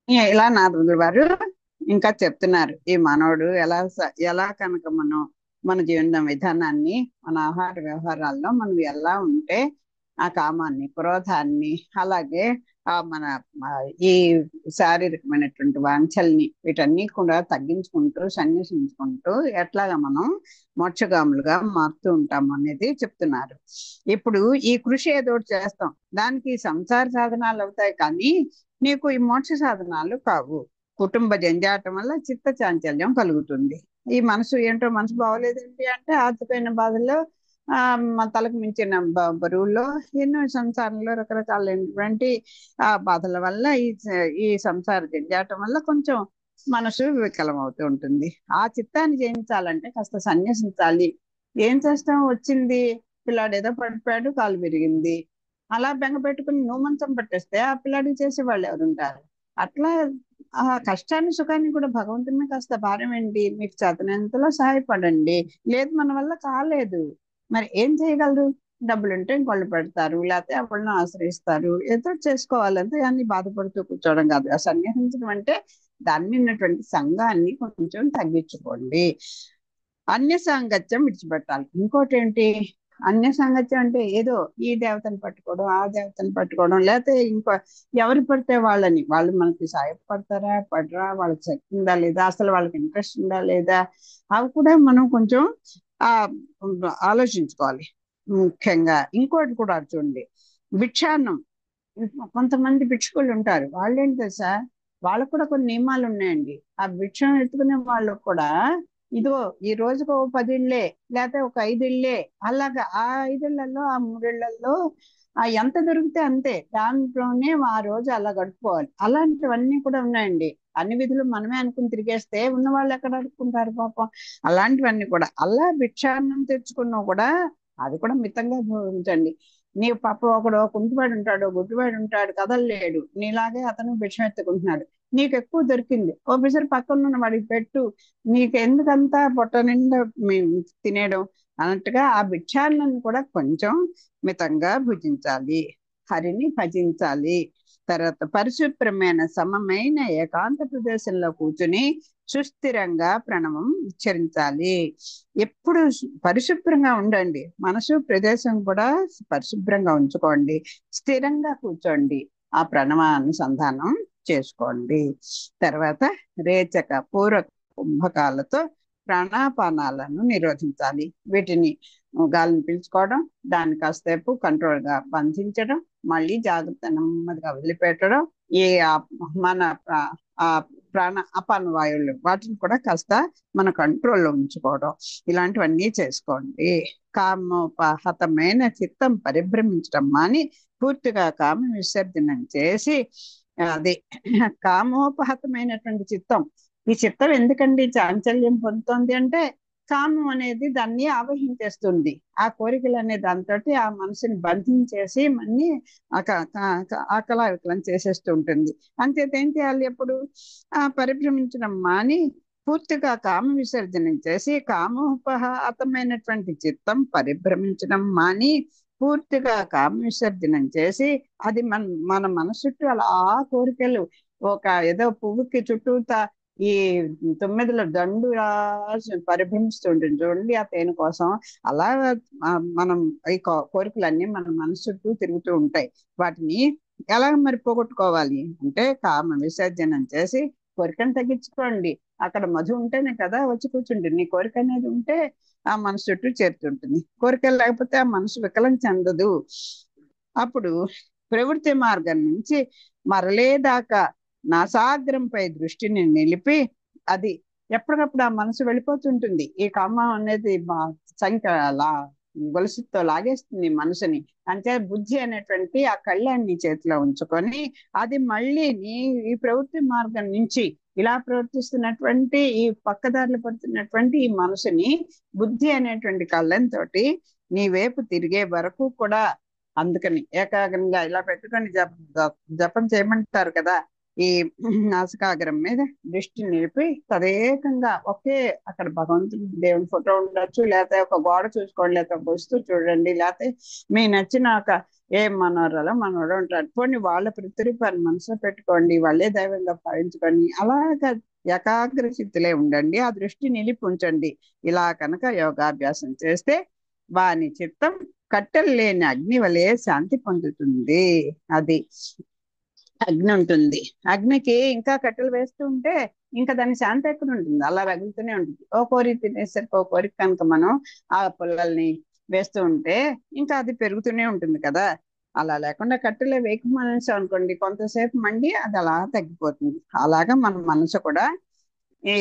ఇలా నారదుల వారు ఇంకా చెప్తున్నారు. ఈ మనోడు ఎలా కనుక మనం మన జీవన విధానాన్ని, మన ఆహార వ్యవహారాల్లో మనం ఎలా ఉంటే ఆ కామాన్ని, క్రోధాన్ని, అలాగే మన ఆ, ఈ శారీరకమైనటువంటి వాంఛల్ని వీటన్ని కూడా తగ్గించుకుంటూ సన్యసించుకుంటూ ఎట్లాగా మనం మోక్షగాములుగా మారుతూ ఉంటాం అనేది చెప్తున్నారు. ఇప్పుడు ఈ కృషి ఏదో ఒకటి చేస్తాం, దానికి సంసార సాధనాలు అవుతాయి కానీ నీకు ఈ మోక్ష సాధనాలు కావు. కుటుంబ జంజాటం వల్ల చిత్త చాంచల్యం కలుగుతుంది. ఈ మనసు ఏంటో, మనసు బాగోలేదేంటి అంటే ఆర్థికమైన బాధల్లో, మా తలకు మించిన బరువుల్లో, ఎన్నో సంసారంలో రకరకాలైనటువంటి బాధల వల్ల ఈ సంసార జంజాటం వల్ల కొంచెం మనసు వికలం అవుతూ ఉంటుంది. ఆ చిత్తాన్ని జయించాలంటే కాస్త సన్యసించాలి. ఏం చేస్తాం, వచ్చింది పిల్లాడు ఏదో పడిపోయాడు, కాలు విరిగింది, అలా బెంగ పెట్టుకుని నువ్వు మంచం పట్టేస్తే ఆ పిల్లాడికి చేసే వాళ్ళు ఎవరుంటారు? అట్లా ఆ కష్టాన్ని సుఖాన్ని కూడా భగవంతుని కాస్త భారం ఏంటి, మీకు చేతనంతలో సహాయపడండి. లేదు మన వల్ల కాలేదు, మరి ఏం చేయగలరు? డబ్బులుంటే ఇంకోళ్ళు పెడతారు, లేకపోతే ఎవరిని ఆశ్రయిస్తారు, ఏదో చేసుకోవాలంటే అన్ని బాధపడుతూ కూర్చోవడం కాదు. ఆ సన్యాసించడం అంటే దాన్ని ఉన్నటువంటి సంఘాన్ని కొంచెం తగ్గించుకోండి. అన్య సాంగత్యం విడిచిపెట్టాలి. ఇంకోటి ఏంటి, అన్య సాంగత్యం అంటే ఏదో ఈ దేవతను పట్టుకోవడం, ఆ దేవతను పట్టుకోవడం, లేకపోతే ఇంకో ఎవరు పడితే వాళ్ళు మనకి సహాయపడతారా పడరా, వాళ్ళకి శక్తి ఉందా లేదా, అసలు వాళ్ళకి ఇంట్రెస్ట్ ఉందా లేదా, అవి కూడా మనం కొంచెం ఆ ఆలోచించుకోవాలి. ముఖ్యంగా ఇంకోటి కూడా చూడండి, భిక్షాన్నం. కొంతమంది భిక్షుకులు ఉంటారు, వాళ్ళేంటి తెలుసా, వాళ్ళకు కూడా కొన్ని నియమాలు ఉన్నాయండి. ఆ భిక్షం ఎత్తుకునే వాళ్ళకు కూడా ఇదిగో ఈ రోజుకు ఓ 10 ఇళ్ళే, లేకపోతే ఒక 5 ఇళ్ళే, అలాగా ఆ 5 ఇళ్లలో ఆ 3 ఇళ్లలో ఎంత దొరికితే అంతే, దాంట్లోనే ఆ రోజు అలా గడుపుకోవాలి. అలాంటివన్నీ కూడా ఉన్నాయండి. అన్ని విధులు మనమే అనుకుని తిరిగేస్తే ఉన్న వాళ్ళు ఎక్కడ అడుక్కుంటారు పాపం. అలాంటివన్నీ కూడా, అలా భిక్షాన్నం తెచ్చుకున్నా కూడా అది కూడా మితంగా భావించండి. నీ పాప ఒకడు కుంటివాడు ఉంటాడు, గుడ్డివాడు ఉంటాడు, కదలలేడు, నీలాగే అతను భిక్షం ఎత్తుకుంటున్నాడు. నీకు ఎక్కువ దొరికింది, ఓ పిసరు పక్కన ఉన్న వాడికి పెట్టు, నీకు ఎందుకంతా పొట్ట నిండా తినేయడం అన్నట్టుగా ఆ భిక్షాలను కూడా కొంచెం మితంగా భుజించాలి. హరిని భజించాలి. తర్వాత పరిశుభ్రమైన సమమైన ఏకాంత ప్రదేశంలో కూర్చుని సుస్థిరంగా ప్రణవం ఉచ్చరించాలి. ఎప్పుడు పరిశుభ్రంగా ఉండండి, మనసు ప్రదేశం కూడా పరిశుభ్రంగా ఉంచుకోండి. స్థిరంగా కూర్చోండి, ఆ ప్రణవానుసంధానం చేసుకోండి. తర్వాత రేచక పూరక కుంభకాలతో ప్రాణాపానాలను నిరోధించాలి. వీటిని గాలిని పీల్చుకోవడం, దాన్ని కాసేపు కంట్రోల్ గా బంధించడం, మళ్ళీ జాగ్రత్త నెమ్మదిగా వదిలిపెట్టడం, ఈ మన ఆ ప్రాణ అపాన వాయువులు వాటిని కూడా కాస్త మన కంట్రోల్లో ఉంచుకోవడం, ఇలాంటివన్నీ చేసుకోండి. కామోపహతమైన చిత్తం పరిభ్రమించడం మాని పూర్తిగా కామ విసర్జనం చేసి, అది కామోపహతమైనటువంటి చిత్తం, ఈ చిత్తం ఎందుకండి చాంచల్యం పొందుతోంది అంటే కామం అనేది దాన్ని ఆవహించేస్తుంది. ఆ కోరికలు అనే దాంతో ఆ మనసుని బంధించేసి మన్ని ఆకలావికలం చేసేస్తూ ఉంటుంది. అంతేత ఏం చేయాలి ఎప్పుడు, పరిభ్రమించడం మాని పూర్తిగా కామ విసర్జనం చేసి, కామోపహతమైనటువంటి చిత్తం పరిభ్రమించడం మాని పూర్తిగా కామ విసర్జనం చేసి, అది మన మనసు చుట్టూ అలా కోరికలు ఒక ఏదో పువ్వుకి చుట్టూతా ఈ 9ల దండు రాసి పరిభ్రమిస్తుంటుంది చూడండి ఆ తేనె కోసం. అలా మనం ఈ కోరికలన్నీ మన మనసు చుట్టూ తిరుగుతూ ఉంటాయి. వాటిని ఎలా మరి పోగొట్టుకోవాలి అంటే కామ విసర్జనం చేసి కోరికను తగ్గించుకోండి. అక్కడ మధు ఉంటేనే కదా వచ్చి కూర్చుంటుంది. నీ కోరిక అనేది ఉంటే ఆ మనసు చుట్టూ చేరుతుంటుంది, కోరికలు లేకపోతే ఆ మనసు వికలం చెందదు. అప్పుడు ప్రవృత్తి మార్గం నుంచి మరలేదాకా నాసాగ్రంపై దృష్టిని నిలిపి, అది ఎప్పటికప్పుడు ఆ మనసు వెళ్ళిపోతుంటుంది. ఈ కామం అనేది సంఖ్య గొలుసుతో లాగేస్తుంది మనసుని. అంటే బుద్ధి అనేటువంటి ఆ కళ్ళాన్ని చేతిలో ఉంచుకొని అది మళ్ళీ ఈ ప్రవృత్తి మార్గం నుంచి ఇలా ప్రవర్తిస్తున్నటువంటి ఈ పక్కదారులు పడుతున్నటువంటి ఈ మనసుని బుద్ధి అనేటువంటి కళ్ళంతోటి నీ వైపు తిరిగే వరకు కూడా, అందుకని ఏకాగ్రంగా ఇలా పెట్టుకొని జపం చేయమంటారు కదా. ఈ నాసికాగ్రం మీద దృష్టి నిలిపి తదేకంగా ఒకే, అక్కడ భగవంతుడి దేవుని ఫోటో ఉండొచ్చు, లేకపోతే ఒక గోడ చూసుకోండి, లేకపోతే ఒక వస్తువు చూడండి, లేకపోతే మీ నచ్చిన ఒక ఏ మనోరలో మనోడు ఉంటాడు. పోనీ వాళ్ళ ప్రతిరూపాన్ని మనసులో పెట్టుకోండి, వాళ్ళే దైవంగా భావించుకోండి. అలాగా ఏకాగ్ర చిత్తులే ఉండండి, ఆ దృష్టి నిలిపి ఉంచండి. ఇలా కనుక యోగాభ్యాసం చేస్తే వాని చిత్తం కట్టెలు లేని అగ్ని వలె శాంతి పొందుతుంది. అది అగ్ని ఉంటుంది. అగ్నికి ఇంకా కట్టెలు వేస్తూ ఉంటే ఇంకా దాని శాంతి ఎక్కడ ఉంటుంది? అలా రగులుతూనే ఉంటుంది. ఓ కోరిక తినేసరికి ఓ కోరిక కనుక మనం ఆ పుల్లల్ని వేస్తూ ఉంటే ఇంకా అది పెరుగుతూనే ఉంటుంది కదా. అలా లేకుండా కట్టెలే వేయక మనసు అనుకోండి, కొంతసేపు మండి అది అలా తగ్గిపోతుంది. అలాగా మన మనసు కూడా ఈ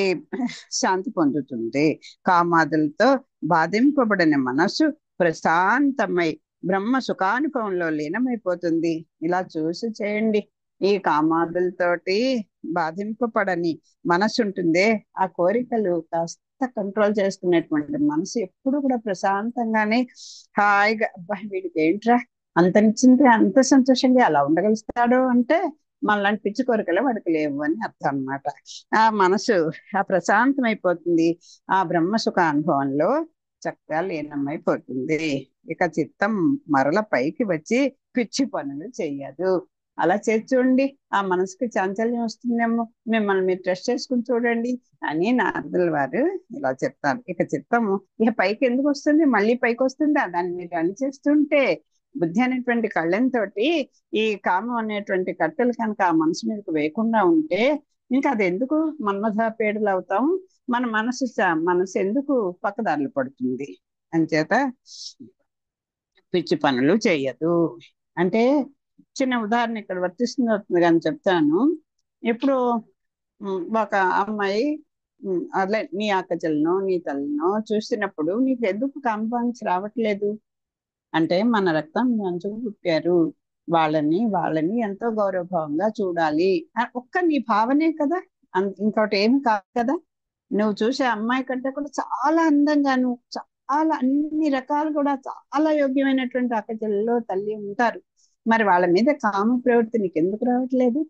శాంతి పొందుతుంది. కామాదులతో బాధింపబడిన మనస్సు ప్రశాంతమై బ్రహ్మ సుఖానుభవంలో లీనమైపోతుంది. ఇలా చూసి చేయండి. ఈ కామాదులతోటి బాధింపబడని మనసు ఉంటుందే, ఆ కోరికలు కాస్త కంట్రోల్ చేసుకునేటువంటి మనసు ఎప్పుడు కూడా ప్రశాంతంగానే హాయిగా, అబ్బా వీడికి ఏంట్రా అంతనిచ్చింది అంత సంతోషంగా అలా ఉండగలుగుతాడు అంటే మనలాంటి పిచ్చి కోరికలు వాడికి లేవు అని అర్థం అన్నమాట. ఆ మనసు ఆ ప్రశాంతమైపోతుంది. ఆ బ్రహ్మ సుఖ అనుభవంలో చక్కగా లీనమైపోతుంది. ఇక చిత్తం మరల పైకి వచ్చి పిచ్చి పనులు చెయ్యదు. అలా చేసి చూడండి, ఆ మనసుకి చాంచల్యం వస్తుందేమో, మిమ్మల్ని మీరు టెస్ట్ చేసుకుని చూడండి అని నారదుల వారు ఇలా చెప్తారు. ఇక చిత్తము ఇక పైకి ఎందుకు వస్తుంది, మళ్ళీ పైకి వస్తుందా? దాన్ని మీరు అని చేస్తుంటే బుద్ధి అనేటువంటి కళ్ళెంతోటి ఈ కామం అనేటువంటి కట్టెలు కనుక ఆ మనసు మీదకి వేయకుండా ఉంటే ఇంకా అది ఎందుకు మన్మథ పేడలు అవుతాం? మన మనసు ఎందుకు పక్కదారులు పడుతుంది? అంచేత పిచ్చి పనులు చేయదు. అంటే చిన్న ఉదాహరణ ఇక్కడ వర్తిస్తుంది అవుతుంది కానీ చెప్తాను. ఇప్పుడు ఒక అమ్మాయి అట్లే నీ అక్క చెల్లెనో నీ తల్లినో చూసినప్పుడు నీకు ఎందుకు కాంపాన్స్ రావట్లేదు అంటే, మన రక్తం మంచుకు పుట్టారు, వాళ్ళని ఎంతో గౌరవభావంగా చూడాలి ఒక్క నీ భావనే కదా, ఇంకోటి ఏమి కాదు కదా. నువ్వు చూసే అమ్మాయి కంటే కూడా చాలా అందంగాను, చాలా అన్ని రకాలు కూడా చాలా యోగ్యమైనటువంటి అక్క చెల్లెలు తల్లి ఉంటారు. మరి వాళ్ళ మీద కామ ప్రవృత్తి నీకు ఎందుకు రావట్లేదు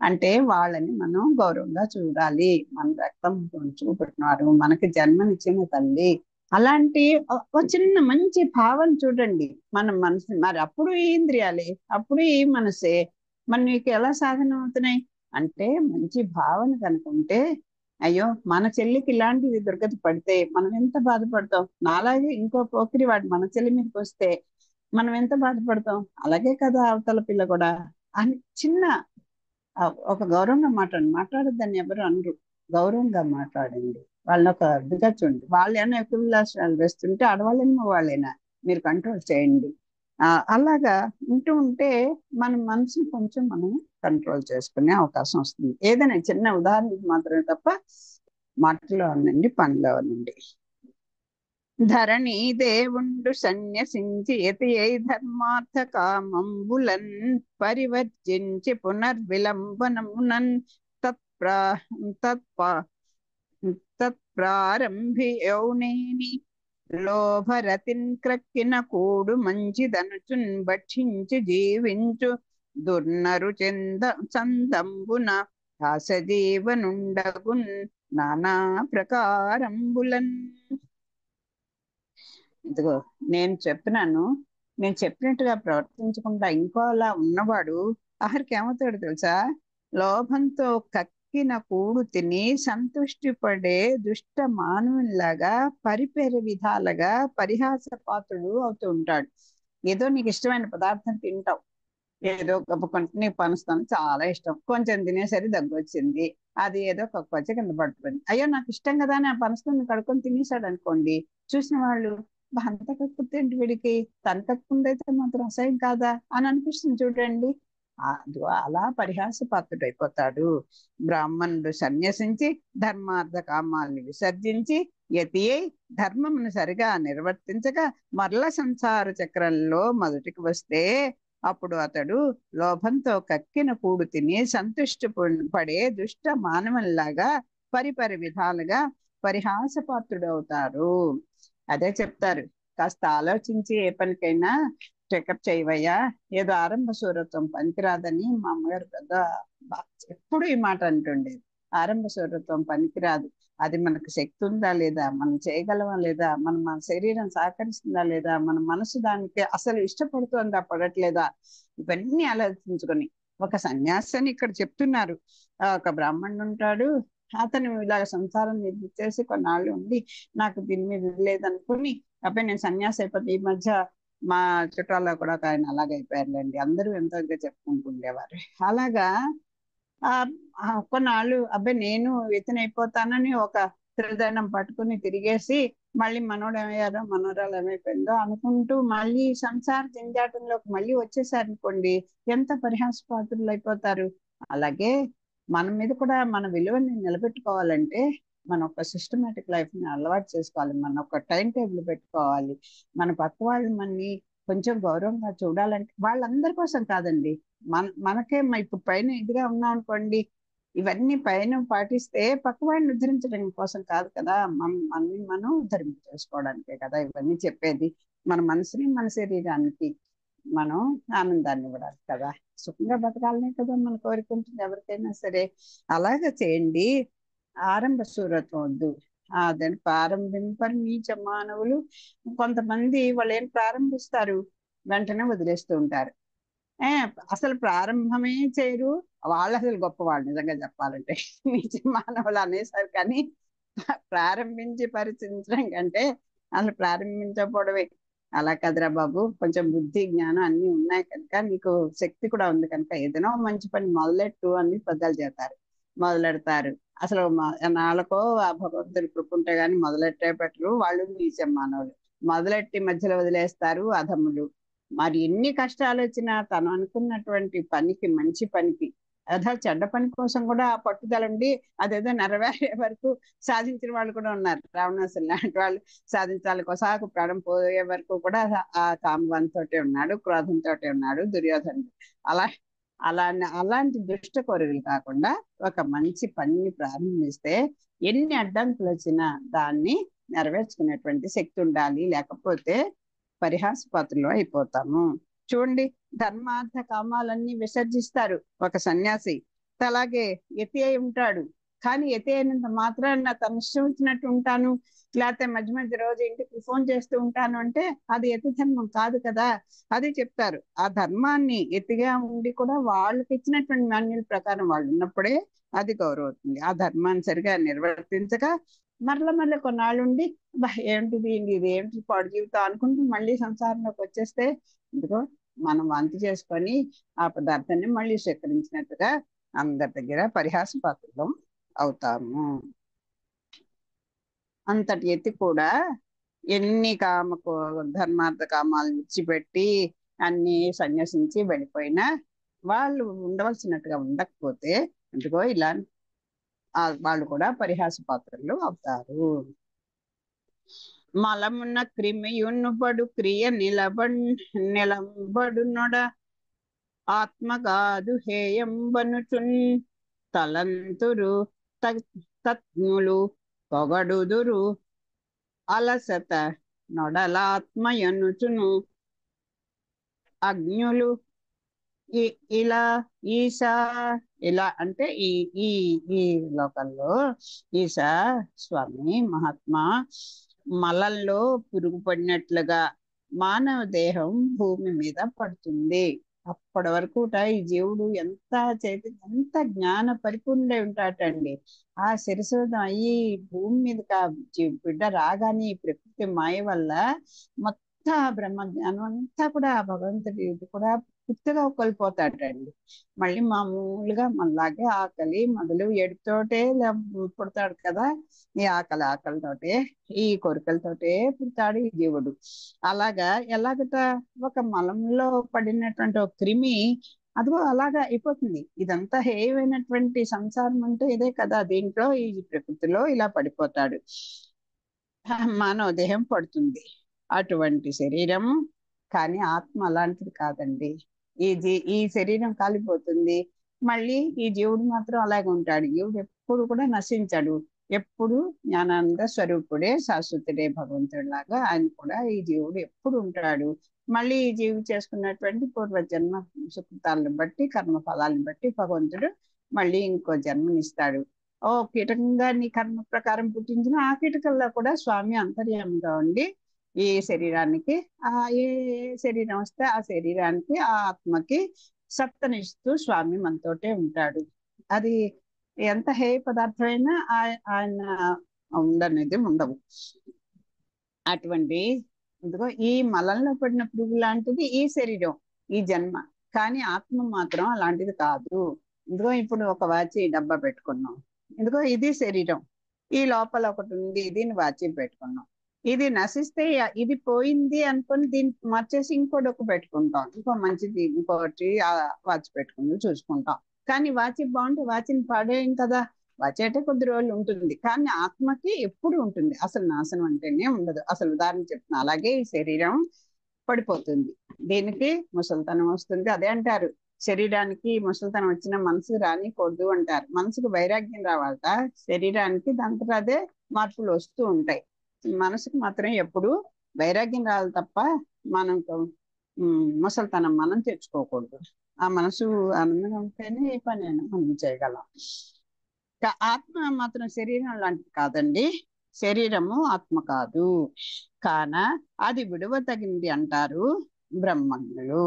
అంటే, వాళ్ళని మనం గౌరవంగా చూడాలి. మన రక్తం చూపెట్టినారు, మనకి జన్మనిచ్చిన తల్లి, అలాంటి ఒక చిన్న మంచి భావన చూడండి మన మనసు. మరి అప్పుడు ఈ ఇంద్రియాలే, అప్పుడు ఈ మనసే మరి నీకు ఎలా సాధన అవుతున్నాయి అంటే, మంచి భావన కనుకుంటే అయ్యో మన చెల్లికి ఇలాంటిది దుర్గతి పడితే మనం ఎంత బాధపడతాం, నాలాగే ఇంకో పోకిరి వాడు మన చెల్లి మీదకి వస్తే మనం ఎంత బాధపడతాం, అలాగే కదా అవతల పిల్ల కూడా అని చిన్న ఒక గౌరవంగా మాట్లాడొద్దని ఎవరు అనరు. గౌరవంగా మాట్లాడండి, వాళ్ళని ఒక ఇదిగా చూడండి. వాళ్ళు ఏమైనా ఎక్కువ విలాసాలు వేస్తుంటే ఆడవాళ్ళేమో వాళ్ళైనా మీరు కంట్రోల్ చేయండి. అలాగా ఉంటూ ఉంటే మన మనసుని కొంచెం మనం కంట్రోల్ చేసుకునే అవకాశం వస్తుంది. ఏదైనా చిన్న ఉదాహరణకి మాత్రమే తప్ప మాటలో అనండి పనిలో అనండి. ధరణి దేవుండు సన్యసించి యతియై ధర్మార్థ కామంబులన్ పరివర్జించి పునర్విలంబనమునన్ తత్ప్రా తత్ప్రారంభి యౌనేని లోభరతిన్ క్రక్కిన కూడు మంచిదనుచున్ భక్షించి జీవించు దుర్నరు చందంబున హాసజీవనుండగున్ నానా ప్రకారంబులన్. ఇదిగో నేను చెప్పినాను, నేను చెప్పినట్టుగా ప్రవర్తించకుండా ఇంకోలా ఉన్నవాడు ఆఖరికి ఏమవుతాడు తెలుసా? లోభంతో కక్కిన కూడు తిని సంతృష్టి పడే దుష్ట మానవునిలాగా పరిపేర విధాలుగా పరిహాస పాత్రుడు అవుతూ ఉంటాడు. ఏదో నీకు ఇష్టమైన పదార్థం తింటావు, ఏదో గొప్ప నీకు పనస్తాను చాలా ఇష్టం, కొంచెం తినేసరి దగ్గు వచ్చింది, అది ఏదో వచ్చి కింద పడుతుంది. అయ్యో నాకు ఇష్టం కదా అని ఆ పనస్తాన్ని కడుక్కొని తినేసాడు అనుకోండి, చూసిన వాళ్ళు అంత కక్కుతే ఏంటి వీడికి, తన కక్కుందైతే మాత్రం అసహ్యం కాదా అని అనిపిస్తుంది చూడండి. అలా పరిహాస పాత్రుడు అయిపోతాడు. బ్రాహ్మణుడు సన్యసించి ధర్మార్థ కామాల్ని విసర్జించి యతి అయి ధర్మమును సరిగా నిర్వర్తించగా మరల సంసార చక్రంలో మొదటికి వస్తే అప్పుడు అతడు లోభంతో కక్కిన కూడు తిని సంతుష్టి పడే దుష్ట మానవుల్లాగా పరిపరి విధాలుగా పరిహాసపాత్రుడు అవుతారు. అదే చెప్తారు, కాస్త ఆలోచించి ఏ పనికైనా చెకప్ చేయవయ్యా, ఏదో ఆరంభ సూరత్వం పనికిరాదని మా అమ్మగారు పెద్ద ఎప్పుడు ఈ మాట అంటుండేది. ఆరంభ సూరత్వం పనికిరాదు, అది మనకు శక్తి ఉందా లేదా, మనం చేయగలమా లేదా, మన శరీరం సహకరిస్తుందా లేదా, మన మనసు దానికి అసలు ఇష్టపడుతుందా పడట్లేదా, ఇవన్నీ ఆలోచించుకొని ఒక సన్యాసి అని ఇక్కడ చెప్తున్నారు. ఒక బ్రాహ్మణుడు ఉంటాడు, అతను ఇలాగ సంసారం చేసి కొన్నాళ్ళు ఉండి నాకు దీని మీద ఇది లేదనుకుని అబ్బాయి నేను సన్యాసి అయిపోతే, ఈ మధ్య మా చుట్టాల్లో కూడా ఒక ఆయన అలాగ అయిపోయారులేండి, అందరూ ఎంతో చెప్పుకుంటూ ఉండేవారు. అలాగా ఆ కొన్నాళ్ళు అబ్బాయి నేను ఇతను అయిపోతానని ఒక త్రిదనం పట్టుకుని తిరిగేసి మళ్ళీ మనోడు ఏమయ్యారో మనోరాలు ఏమైపోయిందో అనుకుంటూ మళ్ళీ సంసార జంజాటంలోకి మళ్ళీ వచ్చేసారనుకోండి, ఎంత పరిహాసపాత్రులు అయిపోతారు. అలాగే మన మీద కూడా మన విలువని నిలబెట్టుకోవాలంటే మన ఒక సిస్టమేటిక్ లైఫ్ ని అలవాటు చేసుకోవాలి, మన ఒక టైం టేబుల్ పెట్టుకోవాలి. మన పక్క వాళ్ళు మనని కొంచెం గౌరవంగా చూడాలంటే వాళ్ళందరి కోసం కాదండి, మనకే ఇప్పుడు పైన ఇదిగా ఉన్నాం అనుకోండి, ఇవన్నీ పైన పాటిస్తే పక్కవాడిని ఉద్ధరించడం కోసం కాదు కదా, మనని మనం ఉద్ధరింప చేసుకోవడానికే కదా ఇవన్నీ చెప్పేది. మన మనసుని మన శరీరానికి మనం ఆనందాన్ని ఇవ్వడానికి కదా, సుఖంగా బతకాలనే కదా మన కోరిక ఉంటుంది ఎవరికైనా సరే. అలాగే చేయండి, ఆరంభ శూరత్వం వద్దు. అదని ప్రారంభింపరు నీచ మానవులు. కొంతమంది వాళ్ళు ఏం ప్రారంభిస్తారు వెంటనే వదిలేస్తూ ఉంటారు. ఏ అసలు ప్రారంభమే చేయరు, వాళ్ళు అసలు గొప్పవాళ్ళు నిజంగా చెప్పాలంటే. నీచ మానవులు అనేసారు కానీ ప్రారంభించి పరిచయించడం కంటే అసలు ప్రారంభించకపోవడమే. అలా కదరా బాబు, కొంచెం బుద్ధి జ్ఞానం అన్ని ఉన్నాయి కనుక, నీకు శక్తి కూడా ఉంది కనుక ఏదైనా మంచి పని మొదలెట్టు అని పెద్దలు చేస్తారు, మొదలెడతారు. అసలు నాళ్ళకో ఆ భగవంతుడి కృప ఉంటే గాని మొదలెట్టే పెట్టరు వాళ్ళు, నీచం మానవులు. మొదలెట్టి మధ్యలో వదిలేస్తారు అధములు. మరి ఎన్ని కష్టాలు వచ్చినా తను అనుకున్నటువంటి పనికి, మంచి పనికి, అదా చెడ్డ పని కోసం కూడా ఆ పట్టుదల ఉండి అదేదో నెరవేరే వరకు సాధించిన వాళ్ళు కూడా ఉన్నారు. రావణాసురు లాంటి వాళ్ళు సాధించాలి కొసాకు ప్రాణం పోయే వరకు కూడా ఆ కామవంతో ఉన్నాడు, క్రోధంతో ఉన్నాడు దుర్యోధనుడు. అలా అలాంటి దుష్ట కోరికలు కాకుండా ఒక మంచి పనిని ప్రారంభిస్తే ఎన్ని అడ్డంకులు వచ్చినా దాన్ని నెరవేర్చుకునేటువంటి శక్తి ఉండాలి, లేకపోతే పరిహాసపాత్రలు అయిపోతాము. చూడండి, ధర్మార్థ కామాలన్నీ విసర్జిస్తారు ఒక సన్యాసి. అలాగే యతి అయి ఉంటాడు, కానీ యతి అయినంత మాత్రాన తన ఇష్టం వచ్చినట్టు ఉంటాను, లేకపోతే మధ్య మధ్య రోజు ఇంటికి ఫోన్ చేస్తూ ఉంటాను అంటే అది యతి ధర్మం కాదు కదా. అది చెప్తారు, ఆ ధర్మాన్ని ఎత్తిగా ఉండి కూడా వాళ్ళకి ఇచ్చినటువంటి మాన్యుల ప్రకారం వాళ్ళు ఉన్నప్పుడే అది గౌరవం అవుతుంది. ఆ ధర్మాన్ని సరిగా నిర్వర్తించక మరల కొన్నాళ్ళు ఉండి ఏంటిది ఇది ఏమిటి పాడు జీవితం అనుకుంటూ మళ్ళీ సంసారంలోకి వచ్చేస్తే ఎందుకో మనం వాంతి చేసుకొని ఆ పదార్థాన్ని మళ్ళీ స్వీకరించినట్టుగా అందరి దగ్గర పరిహాస పాత్రలు అవుతాము. అంతటి ఎత్తి కూడా ఎన్ని ధర్మార్థ కామాలు విడిచిపెట్టి అన్ని సన్యసించి వెళ్ళిపోయినా వాళ్ళు ఉండవలసినట్టుగా ఉండకపోతే ఎందుకో ఇలా వాళ్ళు కూడా పరిహాస పాత్రలు అవుతారు. మలమున్న క్రిమియున్నుబడు క్రియ నిలబడునొడ ఆత్మగాదు హేయంబనుచున్ తలంతురు తజ్ఞులు పొగడుదురు అలసత నొడలాత్మయనుచును అజ్ఞులు. ఇలా ఈశా, ఇలా అంటే ఈ ఈ ఈ లోకంలో ఈశా స్వామి మహాత్మా మలంలో పురుగు పడినట్లుగా మానవ దేహం భూమి మీద పడుతుంది. అప్పటి వరకు ఈ జీవుడు ఎంత జ్ఞాన పరిపూర్ణుడై ఉంటాటండి. ఆ శిరశోధం అయ్యి భూమి మీద బిడ్డ రాగానే ప్రకృతి మాయ వల్ల మొత్తం బ్రహ్మ జ్ఞానం అంతా కూడా భగవంతుడి ఇది కూడా పూర్తిగా కోల్పోతాడండి. మళ్ళీ మామూలుగా మనలాగే ఆకలి మొదలు ఏడుతోటే పుడతాడు కదా, ఈ ఆకలితోటే ఈ కోరికలతోటే పుడతాడు ఈ జీవుడు. అలాగా ఎలాగట ఒక మలంలో పడినటువంటి ఒక క్రిమి అదిగో అలాగా అయిపోతుంది. ఇదంతా హేయమైనటువంటి సంసారం అంటే ఇదే కదా, దీంట్లో ఈ ప్రకృతిలో ఇలా పడిపోతాడు, మానవ దేహం పడుతుంది. అటువంటి శరీరం కానీ ఆత్మ అలాంటిది కాదండి. ఈ శరీరం కాలిపోతుంది, మళ్ళీ ఈ జీవుడు మాత్రం అలాగే ఉంటాడు. జీవుడు ఎప్పుడు కూడా నశించాడు, ఎప్పుడు జ్ఞానానంద స్వరూపుడే శాశ్వతుడే భగవంతుడి లాగా ఆయన కూడా ఈ జీవుడు ఎప్పుడు ఉంటాడు. మళ్ళీ ఈ జీవి చేసుకున్నటువంటి పూర్వజన్మ సుకృతాలను బట్టి కర్మ ఫలాలను బట్టి భగవంతుడు మళ్ళీ ఇంకో జన్మనిస్తాడు. ఓ కీటకంగా నీ కర్మ ప్రకారం పుట్టించిన ఆ కీటకంలో కూడా స్వామి అంతర్యామిగా ఉండి ఈ శరీరానికి ఆ ఏ శరీరం వస్తే ఆ శరీరానికి ఆ ఆత్మకి సత్తనిస్తూ స్వామి మనతోటే ఉంటాడు. అది ఎంత హేయ పదార్థమైనా ఆయన ఉండనేది ఉండవు. అటువంటి ఇదిగో ఈ మలంలో పడిన పురుగు లాంటిది ఈ శరీరం, ఈ జన్మ. కానీ ఆత్మ మాత్రం అలాంటిది కాదు. ఇదిగో ఇప్పుడు ఒక వాచి డబ్బా పెట్టుకున్నాం, ఇదిగో ఇది శరీరం, ఈ లోపల ఒకటి ఉంది, దీన్ని వాచి పెట్టుకున్నాం. ఇది నశిస్తే ఇది పోయింది అనుకొని దీన్ని మార్చేసి ఇంకోటి ఒక పెట్టుకుంటాం, ఇంకో మంచిది ఇంకోటి వాచి పెట్టుకుని చూసుకుంటాం. కానీ వాచి బాగుంటే వాచిని పాడేయం కదా. వాచి అంటే కొద్ది రోజులు ఉంటుంది, కానీ ఆత్మకి ఎప్పుడు ఉంటుంది, అసలు నాశనం అంటేనే ఉండదు. అసలు ఉదాహరణ చెప్తున్నా, అలాగే ఈ శరీరం పడిపోతుంది, దీనికి ముసలితనం వస్తుంది. అదే అంటారు, శరీరానికి ముసలితనం వచ్చిన మనసుకు రానికూడదు అంటారు. మనసుకు వైరాగ్యం రావాలట, శరీరానికి దాంతో అదే మార్పులు వస్తూ ఉంటాయి. మనసుకు మాత్రం ఎప్పుడు వైరాగ్యం రావాలి తప్ప మనం ముసలితనం మనం తెచ్చుకోకూడదు. ఆ మనసు ఆనందంగా ఉంటేనే ఏ పని అయినా మనం చేయగలం. ఆత్మ మాత్రం శరీరం లాంటిది కాదండి. శరీరము ఆత్మ కాదు, కాన అది విడవతగింది అంటారు బ్రహ్మజ్ఞులు.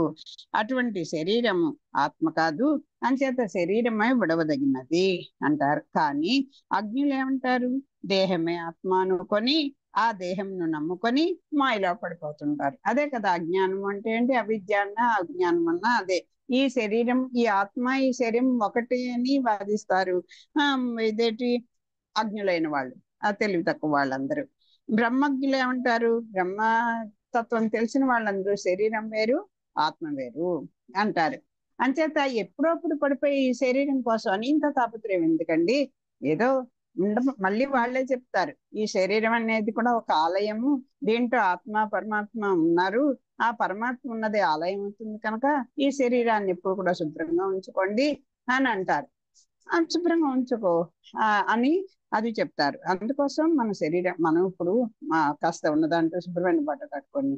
అటువంటి శరీరము ఆత్మ కాదు, అంచేత శరీరమే విడవదగినది అంటారు. కానీ అజ్ఞులు ఏమంటారు, దేహమే ఆత్మ అనుకొని ఆ దేహంను నమ్ముకొని మాయలో పడిపోతుంటారు. అదే కదా అజ్ఞానం అంటే ఏంటి, అవిద్య అన్నా అజ్ఞానం అన్నా అదే. ఈ శరీరం, ఈ ఆత్మ, ఈ శరీరం ఒకటి అని వాదిస్తారు ఇదేంటి అజ్ఞులైన వాళ్ళు, ఆ తెలివి తక్కువ వాళ్ళందరూ. బ్రహ్మజ్ఞులు ఏమంటారు, బ్రహ్మ తత్వం తెలిసిన వాళ్ళందరూ శరీరం వేరు ఆత్మ వేరు అంటారు. అంచేత ఎప్పుడప్పుడు పడిపోయి ఈ శరీరం కోసం అని ఇంత తాపత్రయం ఎందుకండి. ఏదో మళ్ళీ వాళ్ళే చెప్తారు, ఈ శరీరం అనేది కూడా ఒక ఆలయము, దీంట్లో ఆత్మ పరమాత్మ ఉన్నారు, ఆ పరమాత్మ ఉన్నది ఆలయం అవుతుంది కనుక ఈ శరీరాన్ని ఎప్పుడు కూడా శుభ్రంగా ఉంచుకోండి అని అంటారు. శుభ్రంగా ఉంచుకో అని అది చెప్తారు. అందుకోసం మన శరీరం, మనం ఇప్పుడు కాస్త ఉన్న దాంట్లో శుభ్రమైన బట్ట కట్టుకొని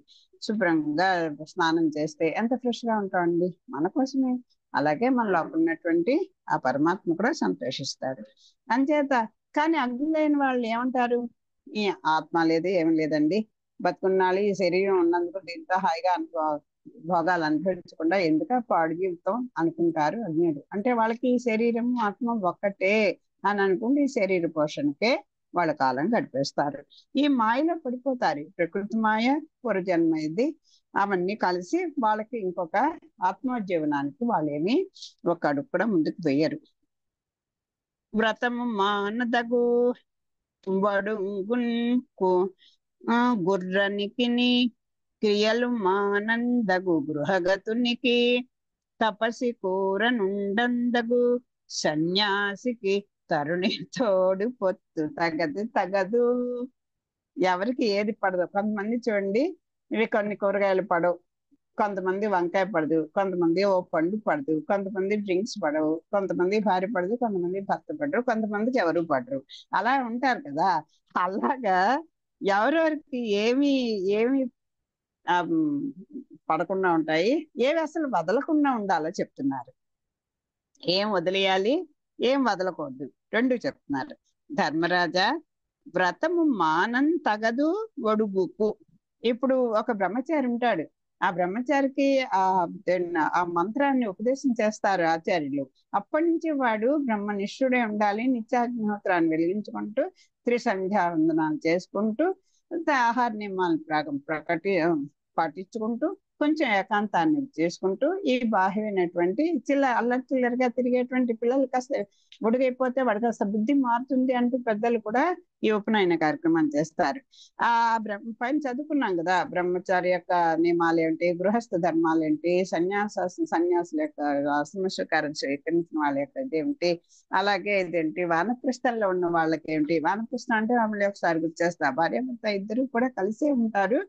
శుభ్రంగా స్నానం చేస్తే ఎంత ఫ్రెష్ గా ఉంటామండి, మన కోసమే. అలాగే మన లోపల ఉన్నటువంటి ఆ పరమాత్మ కూడా సంతోషిస్తాడు. అంచేత కానీ అజ్ఞులైన వాళ్ళు ఏమంటారు, ఈ ఆత్మ లేదు ఏమి లేదండి, బతుకున్నాళ్ళు ఈ శరీరం ఉన్నందుకు దీంతో హాయిగా భోగాలు అనుభవించకుండా ఎందుక పాడు జీవితం అనుకుంటారు అజ్ఞుడు. అంటే వాళ్ళకి ఈ శరీరం ఆత్మ ఒక్కటే అని అనుకుంటే ఈ శరీర పోషణకే వాళ్ళ కాలం గడిపేస్తారు. ఈ మాయలో పడిపోతారు. ప్రకృతి మాయ, పురజన్మ ఇది, అవన్నీ కలిసి వాళ్ళకి ఇంకొక ఆత్మోజ్జీవనానికి వాళ్ళేమి ఒక అడుగు కూడా ముందుకు వెయ్యరు. వ్రతము మానదగు వడుంగున్కు గుర్రనికి క్రియలు మానందగు గృహగతునికి తపసి కూరనుండందగు సన్యాసికి తరుణి తోడు పొత్తు తగదు. ఎవరికి ఏది పడదు. కొంతమంది చూడండి, ఇవి కొన్ని కూరగాయలు పడవు, కొంతమంది వంకాయ పడదు, కొంతమంది ఓ పండు పడదు, కొంతమంది డ్రింక్స్ పడవు, కొంతమంది భార్య పడదు, కొంతమంది భర్త పడరు, కొంతమందికి ఎవరు పడరు. అలా ఉంటారు కదా. అలాగా ఎవరెవరికి ఏమి ఏమి పడకుండా ఉంటాయి, ఏవి అసలు వదలకుండా ఉండాలో చెప్తున్నారు. ఏం వదిలేయాలి, ఏం వదలకూడదు, రెండు చెప్తున్నారు. ధర్మరాజా, వ్రతము మానం తగదు ఒడుగుకు. ఇప్పుడు ఒక బ్రహ్మచారి ఉంటాడు, ఆ బ్రహ్మచారికి ఆ మంత్రాన్ని ఉపదేశం చేస్తారు ఆచార్యులు. అప్పటి నుంచి వాడు బ్రహ్మనిష్ఠుడే ఉండాలి, నిత్యాగ్నిహోత్రాన్ని వెలిగించుకుంటూ త్రిసంధ్యావందనాలు చేసుకుంటూ ఆహార నియమాలను పాటించుకుంటూ కొంచెం ఏకాంతాన్ని చేసుకుంటూ ఈ బాహ్యమైనటువంటి అల్లరి చిల్లరిగా తిరిగేటువంటి పిల్లలు కాస్త బుడిగైపోతే వాడికి కాస్త బుద్ధి మారుతుంది అంటూ పెద్దలు కూడా ఈ ఉపనయన కార్యక్రమం చేస్తారు. పైన చదువుకున్నాం కదా, బ్రహ్మచారి యొక్క నియమాలు ఏంటి, గృహస్థ ధర్మాలు ఏంటి, సన్యాసుల యొక్క ఆశ్రమస్వీకారం స్వీకరించిన వాళ్ళ యొక్క ఇదేమిటి, అలాగే ఇదేంటి వానప్రస్థంలో ఉన్న వాళ్ళకి ఏమిటి. వానప్రస్థం అంటే మమ్మల్ని ఒకసారి గుర్తు చేస్తా, భార్యాభర్త ఇద్దరు కూడా కలిసే ఉంటారు,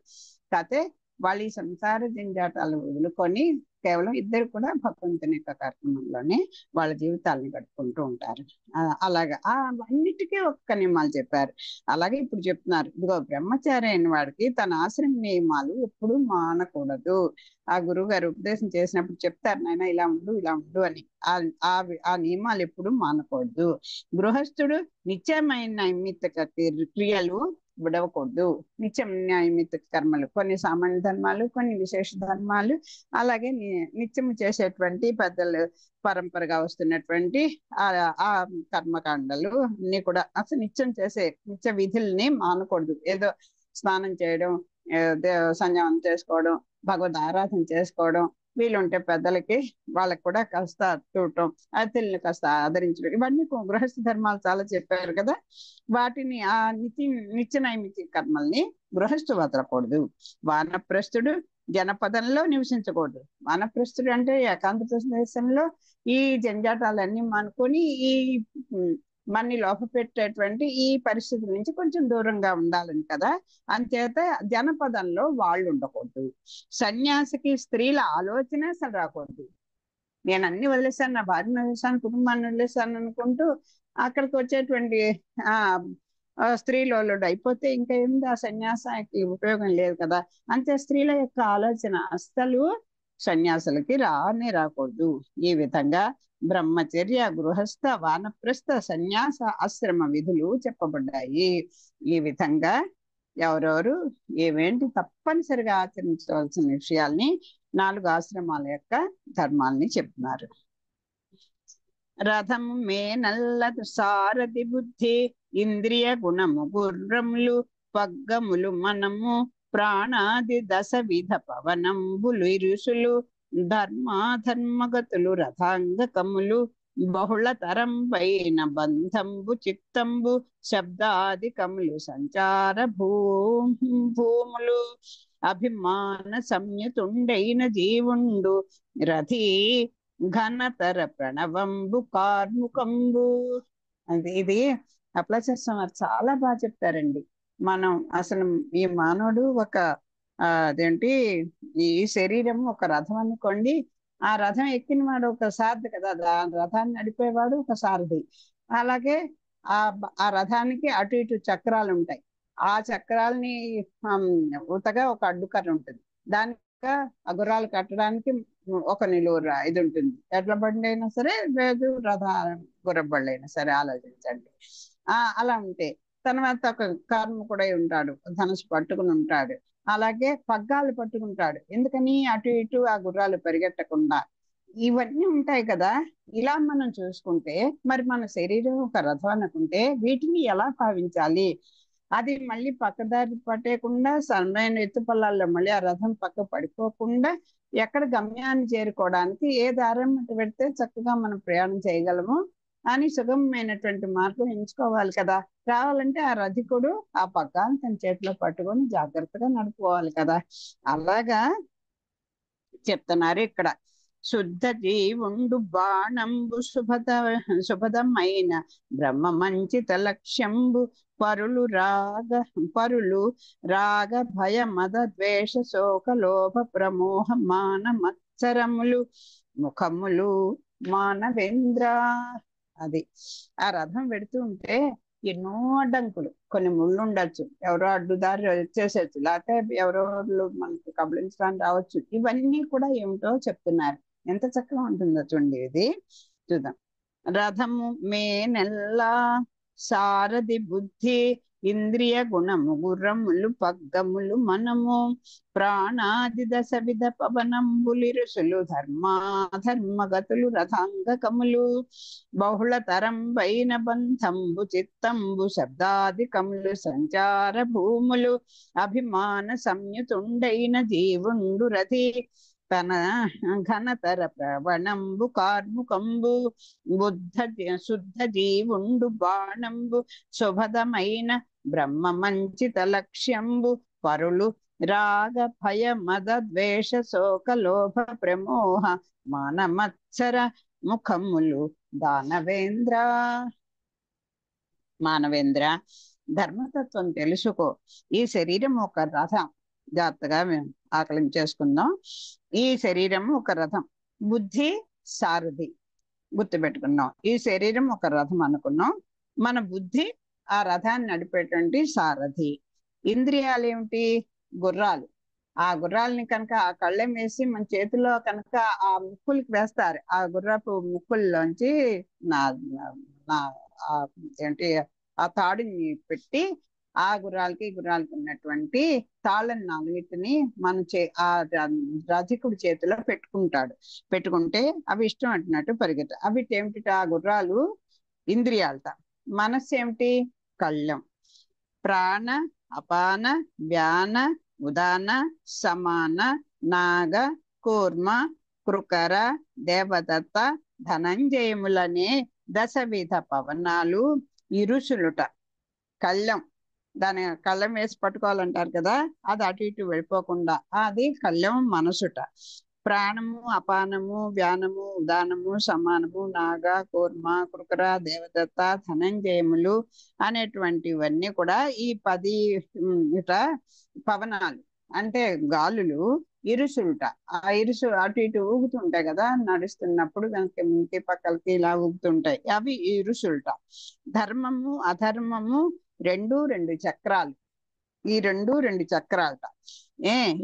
కాకపోతే వాళ్ళు ఈ సంసార జంజాటాలు వదులుకొని కేవలం ఇద్దరు కూడా భగవంతుని యొక్క కార్యక్రమంలోనే వాళ్ళ జీవితాలను గడుపుకుంటూ ఉంటారు. అలాగా అన్నిటికీ ఒక్క నియమాలు చెప్పారు. అలాగే ఇప్పుడు చెప్తున్నారు, ఇదిగో బ్రహ్మచారి అయిన వాడికి తన ఆశ్రమ నియమాలు ఎప్పుడు మానకూడదు. ఆ గురువు గారు ఉపదేశం చేసినప్పుడు చెప్తారు, నాయన ఇలా ఉండు ఇలా ఉండు అని. ఆ నియమాలు ఎప్పుడు మానకూడదు. గృహస్థుడు నిత్యమైన నైమిత్తిక క్రియలు విడవకూడదు. నిత్యం నైమిత్తిక కర్మలు, కొన్ని సామాన్య ధర్మాలు, కొన్ని విశేష ధర్మాలు, అలాగే నిత్యం చేసేటువంటి పెద్దలు పరంపరగా వస్తున్నటువంటి ఆ కర్మకాండలు అన్ని కూడా అసలు నిత్యం చేసే నిత్య విధుల్ని మానకూడదు. ఏదో స్నానం చేయడం, సంధ్యావందనం చేసుకోవడం, భగవద్ ఆరాధన చేసుకోవడం, వీలుంటే పెద్దలకి వాళ్ళకి కూడా కాస్త చూడటం, అతిథుల్ని కాస్త ఆదరించడం, ఇవన్నీ గృహస్థ ధర్మాలు చాలా చెప్పారు కదా. వాటిని ఆ నిత్య నైమిత్తిక కర్మల్ని గృహస్థు వదలకూడదు. వానప్రస్థుడు జనపదంలో నివసించకూడదు. వానప్రస్థుడు అంటే ఏకాంత ప్రదేశంలో ఈ జంజాటాలన్నీ మానుకొని ఈ మన్ని లోప పెట్టేటువంటి ఈ పరిస్థితుల నుంచి కొంచెం దూరంగా ఉండాలని కదా. అంచేత జనపదంలో వాళ్ళు ఉండకూడదు. సన్యాసికి స్త్రీల ఆలోచన అసలు రాకూడదు. నేను అన్ని వదిలేసాను, నా భార్యను వదిలేసాను, కుటుంబాన్ని వదిలేసాను అనుకుంటూ అక్కడికి వచ్చేటువంటి స్త్రీలోలుడు అయిపోతే ఇంకా ఏంది ఆ సన్యాసానికి ఉపయోగం లేదు కదా. అంతే స్త్రీల యొక్క ఆలోచన అస్సలు సన్యాసులకి రాకూడదు. ఈ విధంగా బ్రహ్మచర్య, గృహస్థ, వానప్రస్థ, సన్యాస, ఆశ్రమ విధులు చెప్పబడ్డాయి. ఈ విధంగా ఎవరెవరు ఏమేంటి తప్పనిసరిగా ఆచరించవలసిన విషయాల్ని 4 ఆశ్రమాల యొక్క ధర్మాల్ని చెప్తున్నారు. రథము మేనల్ల సారథి బుద్ధి, ఇంద్రియ గుణము గుర్రములు, పగ్గములు మనము, ప్రాణాది 10 విధ పవనంబులు ఇరుసులు, ధర్మాధర్మగతులు రథాంగకములు, బహుళ తరం పైన బంధంబు చిత్తంబు, శబ్దాదికములు సంచార భూములు, అభిమాన సంయుతుండైన జీవుండు రథి, ఘనతర ప్రణవంబు కార్ముకంబు. ఇది అప్లచర్సం చాలా బాగా చెప్తారండి. మనం అసలు ఈ మానవుడు అదేంటి ఈ శరీరం ఒక రథం అనుకోండి. ఆ రథం ఎక్కిన వాడు ఒక సారథి కదా, రథాన్ని నడిపేవాడు ఒక సారథి. అలాగే ఆ రథానికి అటు ఇటు చక్రాలు ఉంటాయి. ఆ చక్రాలని ఉతగా ఒక అడ్డుకర్ర ఉంటుంది. దానికి ఆ గుర్రాలు కట్టడానికి ఒక నిలువురా ఇది ఉంటుంది. ఎడ్ల బండి అయినా సరే, లేదు గుర్ర బండి అయినా సరే, ఆలోచించండి. అలా ఉంటే తర్వాత ఒక కార్మికుడై ఉంటాడు, ధనుసు పట్టుకుని ఉంటాడు. అలాగే పగ్గాలు పట్టుకుంటాడు. ఎందుకని అటు ఇటు ఆ గుర్రాలు పరిగెట్టకుండా. ఇవన్నీ ఉంటాయి కదా. ఇలా మనం చూసుకుంటే మరి మన శరీరం ఒక రథం అనుకుంటే వీటిని ఎలా భావించాలి? అది మళ్ళీ పక్కదారి పట్టేయకుండా సరైన ఎత్తుపల్లాల్లో మళ్ళీ ఆ రథం పక్క పడిపోకుండా ఎక్కడ గమ్యాన్ని చేరుకోవడానికి ఏ దారం పెడితే చక్కగా మనం ప్రయాణం చేయగలము అని సుగమమైనటువంటి మార్గం ఎంచుకోవాలి కదా. రావాలంటే ఆ రథికుడు ఆ పగ్గాన్ని తన చేతిలో పట్టుకొని జాగ్రత్తగా నడుపుకోవాలి కదా. అలాగా చెప్తున్నారు ఇక్కడ. శుద్ధ జీవుండు బాణంబు శుభదమైన బ్రహ్మ మంచిత లక్ష్యంబు, పరులు రాగ భయ మద ద్వేష శోక లోభ ప్రమోహ మాన మత్సరములు, ముఖములు మానవేంద్ర. అది ఆ రథం పెడుతూ ఉంటే ఎన్నో అడ్డంకులు, కొన్ని ముళ్ళు ఉండొచ్చు, ఎవరో అడ్డుదారి వచ్చేసేచ్చు, లేకపోతే ఎవరో మనకి కబలించడానికి రావచ్చు. ఇవన్నీ కూడా ఏమిటో చెప్తున్నారు. ఎంత చక్కగా ఉంటుందో చూడండి. ఇది చూద్దాం. రథము మేనెల్లా సారథి బుద్ధి, ఇంద్రియ గుణము గుర్రములు, పగ్గములు మనము, ప్రాణాది 10 విధ పవనంబులిరుసులు, ధర్మాధర్మగతులు రథాంగకములు, బహుళ తరం వైన బంధంబు చిత్తంబు, శబ్దాదికములు సంచార భూములు, అభిమాన సంయుతుండైన జీవుండు రథి, తన ఘనతర ప్రవణంబు కార్ముకంబు, శుద్ధ జీవుండు బాణంబు శుభదమైన బ్రహ్మ మంచిత లక్ష్యంబు, పరులు రాగ భయ మద ద్వేష శోక లోభ ప్రమోహ మానమత్సర ముఖములు మానవేంద్ర. ధర్మతత్వం తెలుసుకో. ఈ శరీరం ఒక రథం. జాగ్రత్తగా మేము ఆకలించేసుకుందాం. ఈ శరీరము ఒక రథం, బుద్ధి సారథి. గుర్తుపెట్టుకున్నాం, ఈ శరీరం ఒక రథం అనుకున్నాం, మన బుద్ధి ఆ రథాన్ని నడిపేటువంటి సారథి. ఇంద్రియాలు ఏమిటి? గుర్రాలు. ఆ గుర్రాలని కనుక ఆ కళ్ళెం వేసి మన చేతిలో కనుక ఆ ముక్కులకి వేస్తారు, ఆ గుర్రపు ముక్కుల్లోంచి నా నా ఆ ఏంటి ఆ తాడుని పెట్టి ఆ గుర్రాలకి ఉన్నటువంటి తాళ్ళని నాలుగిటిని మన రథికుడి చేతిలో పెట్టుకుంటాడు. పెట్టుకుంటే అవి ఇష్టం అంటున్నట్టు పరిగెత్త. అవి ఏమిటి? ఆ గుర్రాలు ఇంద్రియాలట. మనస్సు ఏమిటి? కళ్ళెం. ప్రాణ అపాన వ్యాన ఉదాన సమాన నాగ కూర్మ కృకర దేవదత్త ధనంజయములనే దశవిధ పవనాలు ఇరుసులుట. కళ్ళెం, దాని కళ్ళెం వేసి పట్టుకోవాలంటారు కదా, అది అటు ఇటు వెళ్ళిపోకుండా అది కళ్ళెం మనసుట. ప్రాణము అపానము వ్యానము ఉదానము సమానము నాగ కూర్మ కృకర దేవదత్త ధనంజయములు అనేటువంటివన్నీ కూడా ఈ 10 ఇట పవనాలు అంటే గాలులు ఇరుసులుట. ఆ ఇరుసు అటు ఇటు ఊగుతుంటాయి కదా, నడుస్తున్నప్పుడు కనుక ఇంటి పక్కలకి ఇలా ఊగుతుంటాయి, అవి ఇరుసులుట. ధర్మము అధర్మము రెండు చక్రాలు. ఈ రెండు చక్రాలట.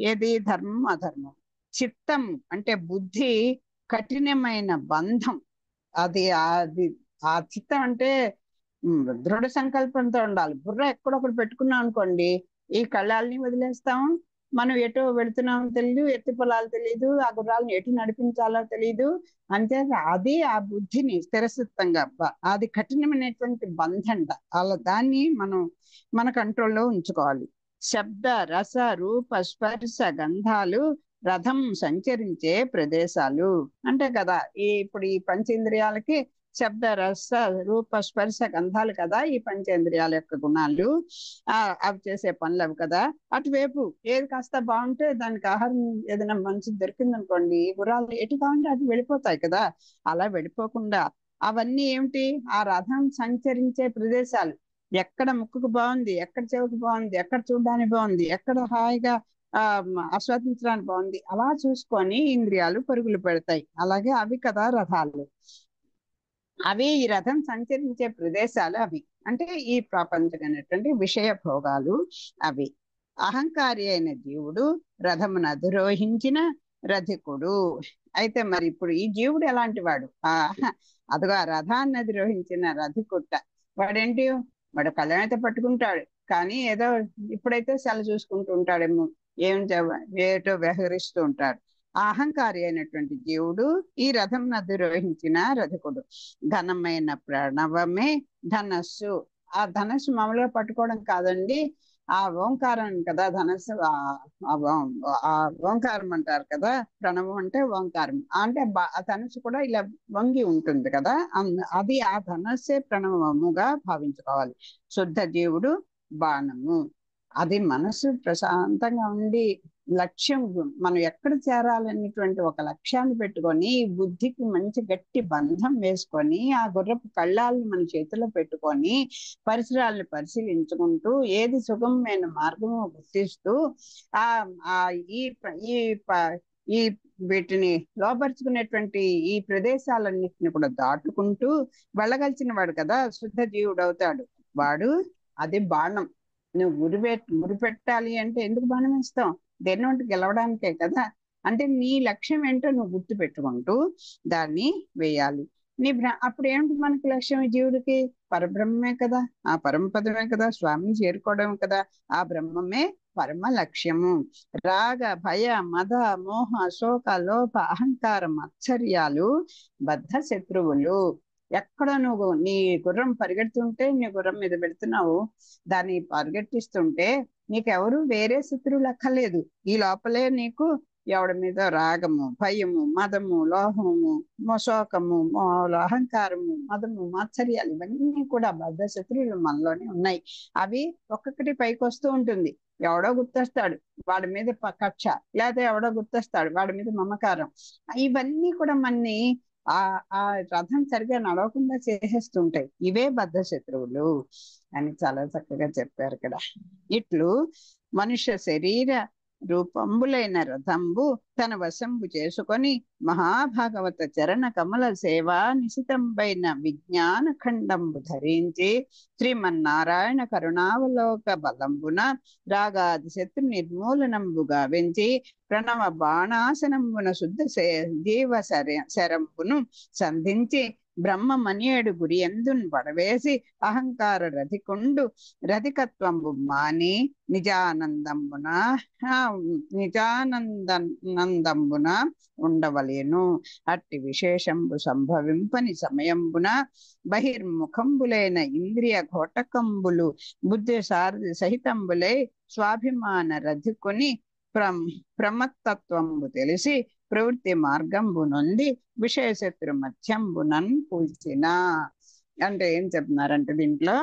ఏది? ధర్మం అధర్మం. చిత్తం అంటే బుద్ధి కఠినమైన బంధం. అది ఆ చిత్తం అంటే దృఢ సంకల్పంతో ఉండాలి. బుర్ర ఎక్కడొకటి పెట్టుకున్నాం అనుకోండి, ఈ కళ్ళాలని వదిలేస్తాం, మనం ఎటో వెళుతున్నామో తెలియదు, ఎత్తి పొలాలు తెలియదు, ఆ గుర్రాలను ఎటు నడిపించాలో తెలియదు. అంతే, అది ఆ బుద్ధిని స్థిరసిత్తంగా అది కఠినమైనటువంటి బంధంట. అలా దాన్ని మనం మన కంట్రోల్లో ఉంచుకోవాలి. శబ్ద రస రూప స్పర్శ గంధాలు రథం సంచరించే ప్రదేశాలు అంటే కదా, ఇప్పుడు ఈ పంచేంద్రియాలకి శబ్ద రస రూప స్పర్శ గంధాలు కదా ఈ పంచేంద్రియాల యొక్క గుణాలు. అవి చేసే పనులు అవి కదా. అటువైపు ఏది కాస్త బాగుంటే దానికి ఆహారం ఏదైనా మంచిది దొరికింది అనుకోండి, గుర్రాలు ఎటు కావాలంటే అటు వెళ్ళిపోతాయి కదా. అలా వెళ్ళిపోకుండా అవన్నీ ఏమిటి? ఆ రథం సంచరించే ప్రదేశాలు. ఎక్కడ ముక్కుకు బాగుంది, ఎక్కడ చెవికి బాగుంది, ఎక్కడ చూడడానికి బాగుంది, ఎక్కడ హాయిగా ఆస్వాదించడానికి బాగుంది, అలా చూసుకొని ఇంద్రియాలు పరుగులు పెడతాయి. అలాగే అవి కదా రథాలు. అవి ఈ రథం సంచరించే ప్రదేశాలు అవి. అంటే ఈ ప్రపంచమైనటువంటి విషయ భోగాలు అవి. అహంకారి అయిన జీవుడు రథమును అధిరోహించిన రథికుడు. అయితే మరి ఇప్పుడు ఈ జీవుడు ఎలాంటి వాడు? అదిగో ఆ రథాన్ని అధిరోహించిన రథికుట్ట. వాడేంటి? వాడు కళ్ళం అయితే పట్టుకుంటాడు, కానీ ఏదో ఇప్పుడైతే సెల చూసుకుంటూ ఉంటాడేమో, ఏటో వ్యవహరిస్తూ ఉంటాడు. ఆ అహంకారి అయినటువంటి జీవుడు ఈ రథం అధిరోహించిన రథకుడు. ఘనమైన ప్రణవమే ధనస్సు. ఆ ధనస్సు మామూలుగా పట్టుకోవడం కాదండి, ఆ ఓంకారం కదా ధనస్సు. ఆ ఓంకారం అంటారు కదా, ప్రణవం అంటే ఓంకారం. అంటే ఆ ధనస్సు కూడా ఇలా వంగి ఉంటుంది కదా, అది ఆ ధనస్సే ప్రణవముగా భావించుకోవాలి. శుద్ధ జీవుడు బాణము. అది మనసు ప్రశాంతంగా ఉండి లక్ష్యం, మనం ఎక్కడ చేరాలనేటువంటి ఒక లక్ష్యాన్ని పెట్టుకొని బుద్ధికి మంచి గట్టి బంధం వేసుకొని ఆ గుర్రపు కళ్ళాలను మన చేతిలో పెట్టుకొని పరిసరాలను పరిశీలించుకుంటూ ఏది సుగమమైన మార్గము గుర్తిస్తూ ఆ ఆ ఈ ఈ ఈ వీటిని లోపరుచుకునేటువంటి ఈ ప్రదేశాలన్నిటిని కూడా దాటుకుంటూ వెళ్ళగలిచిన వాడు కదా శుద్ధ జీవుడు అవుతాడు. వాడు అది బాణం. నువ్వు గురి పెట్టాలి అంటే ఎందుకు బాణం వేస్తాం? దేన్నోటి గెలవడానికే కదా. అంటే నీ లక్ష్యం ఏంటో నువ్వు గుర్తు పెట్టుకుంటూ దాన్ని వేయాలి. అప్పుడు ఏమిటి మనకి లక్ష్యం? జీవుడికి పరబ్రహ్మమే కదా, ఆ పరమపదమే కదా, స్వామిని చేరుకోవడం కదా. ఆ బ్రహ్మమే పరమ లక్ష్యము. రాగ భయ మద మోహ శోక లోభ అహంకార మత్సర్యాలు బద్ధ శత్రువులు. ఎక్కడ నువ్వు నీ గుర్రం పరిగెడుతుంటే, నీ గుర్రం మీద పెడుతున్నావు, దాన్ని పరిగెట్టిస్తుంటే నీకెవరు వేరే శత్రువులు అక్కర్లేదు. ఈ లోపలే నీకు ఎవడి మీద రాగము భయము మదము లోహము శోకము అహంకారము మదము మాత్సర్యాలు ఇవన్నీ కూడా బద్ధ శత్రువులు మనలోనే ఉన్నాయి. అవి ఒక్కొక్కటి పైకి వస్తూ ఉంటుంది. ఎవడో గుర్తొస్తాడు, వాడి మీద కక్ష, లేకపోతే ఎవడో గుర్తొస్తాడు, వాడి మీద మమకారం. ఇవన్నీ కూడా మనని ఆ రథం సరిగా నడవకుండా చేసేస్తుంటాయి. ఇవే బద్ధ శత్రువులు అని చాలా చక్కగా చెప్పారు ఇక్కడ. ఇట్లు మనుష్య శరీర రూపంబులైన రథంబు తన వశంబు చేసుకొని మహాభాగవత చరణ కమల సేవా నిశితంబైన విజ్ఞాన ఖండంబు ధరించి శ్రీమన్నారాయణ కరుణావలోక బలంబున రాగాది శత్రు నిర్మూలనంబు గావించి ప్రణవ బాణాసనంబున శుద్ధ జీవ శరంబును సంధించి బ్రహ్మ మనియేడు గురి ఎందున్ పడవేసి అహంకార రధికొండు రధికత్వంబు మాని నిజానందంబున ఉండవలేను. అట్టి విశేషంబు సంభవింపని సమయంబున బహిర్ముఖంబులైన ఇంద్రియ ఘోటకంబులు బుద్ధి సారథి సహితంబులై స్వాభిమాన రధికొని ప్రమత్తత్వంబు తెలిసి ప్రవృత్తి మార్గంబు నొంది విషయశత్రు మధ్యంబునన్ కూల్చిన. అంటే ఏం చెప్తున్నారంటే దీంట్లో